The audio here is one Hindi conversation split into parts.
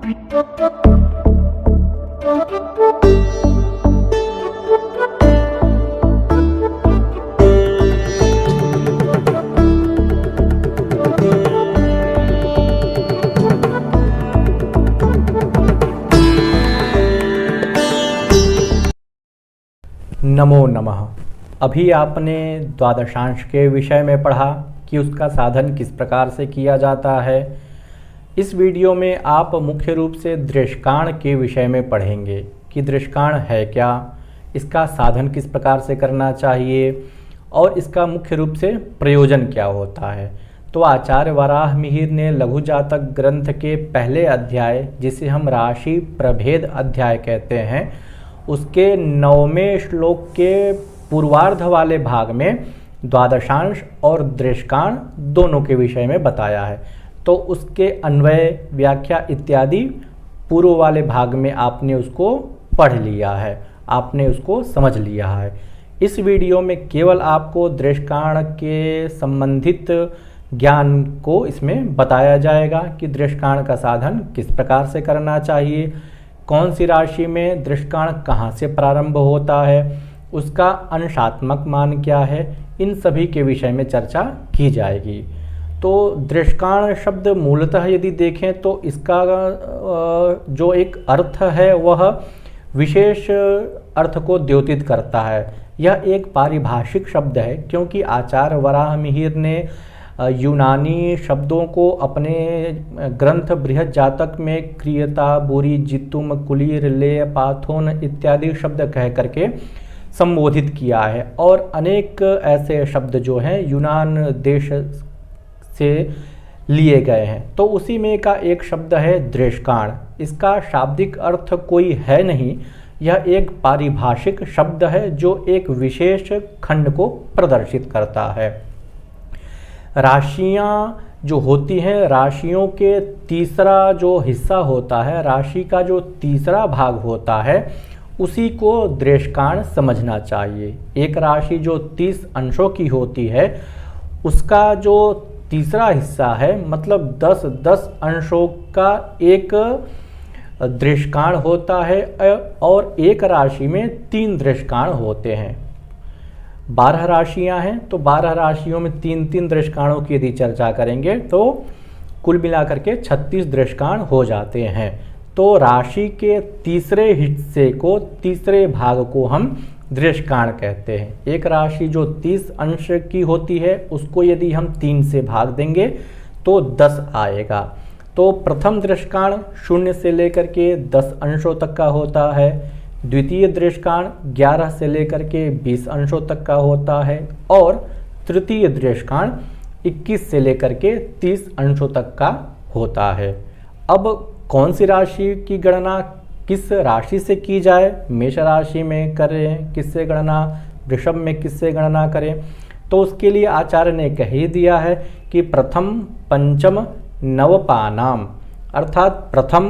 नमो नमः। अभी आपने द्वादशांश के विषय में पढ़ा कि उसका साधन किस प्रकार से किया जाता है। इस वीडियो में आप मुख्य रूप से दृष्काण के विषय में पढ़ेंगे कि दृष्काण है क्या, इसका साधन किस प्रकार से करना चाहिए और इसका मुख्य रूप से प्रयोजन क्या होता है। तो आचार्य वराह मिहिर ने लघु जातक ग्रंथ के पहले अध्याय, जिसे हम राशि प्रभेद अध्याय कहते हैं, उसके 9वें श्लोक के पूर्वार्ध वाले भाग में द्वादशांश और दृष्काण दोनों के विषय में बताया है। तो उसके अन्वय, व्याख्या इत्यादि पूर्व वाले भाग में आपने उसको पढ़ लिया है, आपने उसको समझ लिया है। इस वीडियो में केवल आपको दृष्काण के संबंधित ज्ञान को इसमें बताया जाएगा कि दृष्काण का साधन किस प्रकार से करना चाहिए, कौन सी राशि में दृष्काण कहाँ से प्रारंभ होता है, उसका अंशात्मक मान क्या है, इन सभी के विषय में चर्चा की जाएगी। तो दृष्काण शब्द मूलतः यदि देखें तो इसका जो एक अर्थ है वह विशेष अर्थ को द्योतित करता है। यह एक पारिभाषिक शब्द है क्योंकि आचार्य वराह मिहिर ने यूनानी शब्दों को अपने ग्रंथ बृहद जातक में क्रियता, बुरी, जितुम, कुलीर, लेय, पाथोन इत्यादि शब्द कह करके संबोधित किया है। और अनेक ऐसे शब्द जो हैं यूनान देश से लिए गए हैं। तो उसी में का एक शब्द है दृष्काण। इसका शाब्दिक अर्थ कोई है नहीं, यह एक पारिभाषिक शब्द है जो एक विशेष खंड को प्रदर्शित करता है। राशियाँ जो होती हैं, राशियों के तीसरा जो हिस्सा होता है, राशि का जो तीसरा भाग होता है, उसी को दृष्काण समझना चाहिए। एक राशि जो 30 अंशों की होती है, उसका जो तीसरा हिस्सा है, मतलब 10 अंशों का एक दृष्काण होता है और एक राशि में 3 दृष्काण होते हैं। 12 राशियां हैं तो 12 राशियों में 3 दृष्काणों की यदि चर्चा करेंगे तो कुल मिलाकर के 36 दृष्काण हो जाते हैं। तो राशि के तीसरे हिस्से को, तीसरे भाग को हम दृष्काण कहते हैं। एक राशि जो 30 अंश की होती है उसको यदि हम 3 से भाग देंगे तो 10 आएगा। तो प्रथम दृष्काण 0 से लेकर के 10 अंशों तक का होता है। द्वितीय दृष्काण 11 से लेकर के 20 अंशों तक का होता है और तृतीय दृष्काण 21 से लेकर के 30 अंशों तक का होता है। अब कौन सी राशि की गणना किस राशि से की जाए, मेष राशि में करें, किससे गणना वृषभ में किससे गणना करें, तो उसके लिए आचार्य ने कह ही दिया है कि प्रथम पंचम नवपानाम, अर्थात प्रथम,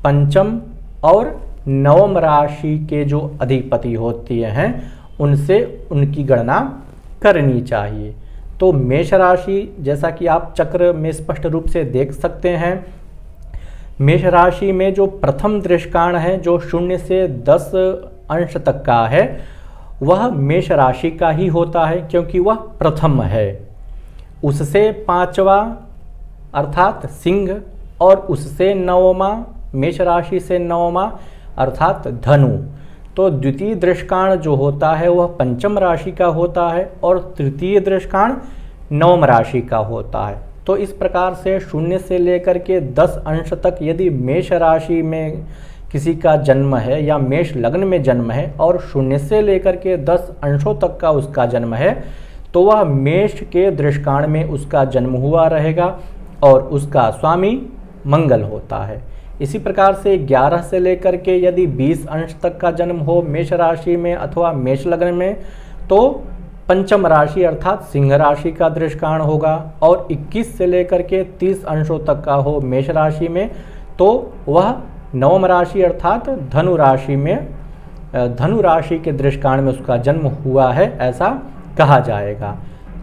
पंचम और नवम राशि के जो अधिपति होती हैं उनसे उनकी गणना करनी चाहिए। तो मेष राशि, जैसा कि आप चक्र में स्पष्ट रूप से देख सकते हैं, मेष राशि में जो प्रथम दृष्काण है जो 0 से 10 अंश तक का है, वह मेष राशि का ही होता है क्योंकि वह प्रथम है। उससे 5वां अर्थात सिंह और उससे 9वां, मेष राशि से 9वां अर्थात धनु। तो द्वितीय दृष्काण जो होता है वह पंचम राशि का होता है और तृतीय दृष्काण 9वीं राशि का होता है। तो इस प्रकार से 0 से लेकर के 10 अंश तक यदि मेष राशि में किसी का जन्म है या मेष लग्न में जन्म है और 0 से लेकर के 10 अंशों तक का उसका जन्म है, तो वह मेष के दृष्काण में उसका जन्म हुआ रहेगा और उसका स्वामी मंगल होता है। इसी प्रकार से 11 से लेकर के यदि 20 अंश तक का जन्म हो मेष राशि में अथवा मेष लग्न में, तो पंचम राशि अर्थात सिंह राशि का दृष्काण होगा। और 21 से लेकर के 30 अंशों तक का हो मेष राशि में, तो वह नवम राशि अर्थात धनु राशि में, धनु राशि के दृष्काण में उसका जन्म हुआ है, ऐसा कहा जाएगा।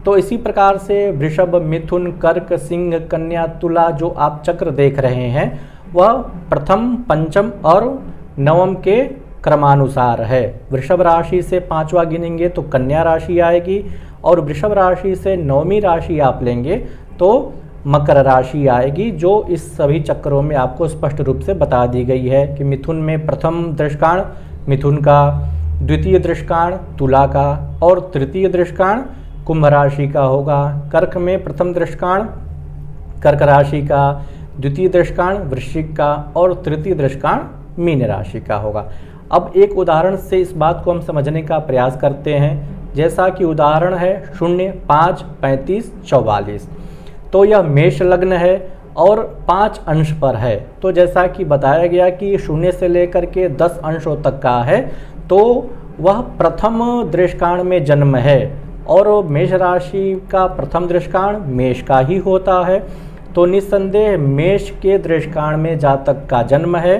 तो इसी प्रकार से वृषभ, मिथुन, कर्क, सिंह, कन्या, तुला जो आप चक्र देख रहे हैं, वह प्रथम, पंचम और नवम के क्रमानुसार है। वृषभ राशि से पांचवा गिनेंगे तो कन्या राशि आएगी, और वृषभ राशि से नवमी राशि आप लेंगे तो मकर राशि आएगी, जो इस सभी चक्रों में आपको स्पष्ट रूप से बता दी गई है कि मिथुन में प्रथम दृष्टान मिथुन का, द्वितीय दृष्टान तुला का, और तृतीय दृष्टान कुंभ राशि का होगा। कर्क में प्रथम दृष्टान कर्क राशि का, द्वितीय दृष्टान वृश्चिक का, और तृतीय दृष्टान मीन राशि का होगा। अब एक उदाहरण से इस बात को हम समझने का प्रयास करते हैं, जैसा कि उदाहरण है 0, 5, 35, 44। तो यह मेष लग्न है और 5 अंश पर है। तो जैसा कि बताया गया कि 0 से लेकर के 10 अंशों तक का है, तो वह प्रथम दृष्टान में जन्म है, और मेष राशि का प्रथम दृष्टान मेष का ही होता है। तो निस्संदेह मेष के दृष्टान में जातक का जन्म है,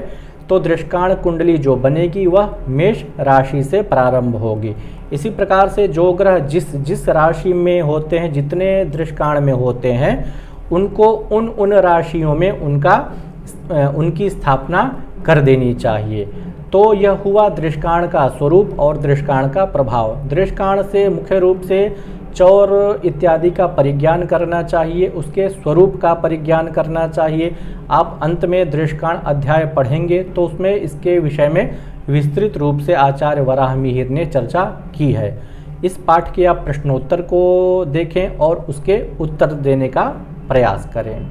तो दृष्टान कुंडली जो बनेगी वह मेष राशि से प्रारंभ होगी। इसी प्रकार से जो ग्रह जिस राशि में होते हैं, जितने दृष्टान में होते हैं, उनको उन राशियों में उनकी स्थापना कर देनी चाहिए। तो यह हुआ दृष्टान का स्वरूप और दृष्टान का प्रभाव। दृष्टान से मुख्य रूप से चौर इत्यादि का परिज्ञान करना चाहिए, उसके स्वरूप का परिज्ञान करना चाहिए। आप अंत में दृष्टान अध्याय पढ़ेंगे तो उसमें इसके विषय में विस्तृत रूप से आचार्य वराहमिहिर ने चर्चा की है। इस पाठ के आप प्रश्नोत्तर को देखें और उसके उत्तर देने का प्रयास करें।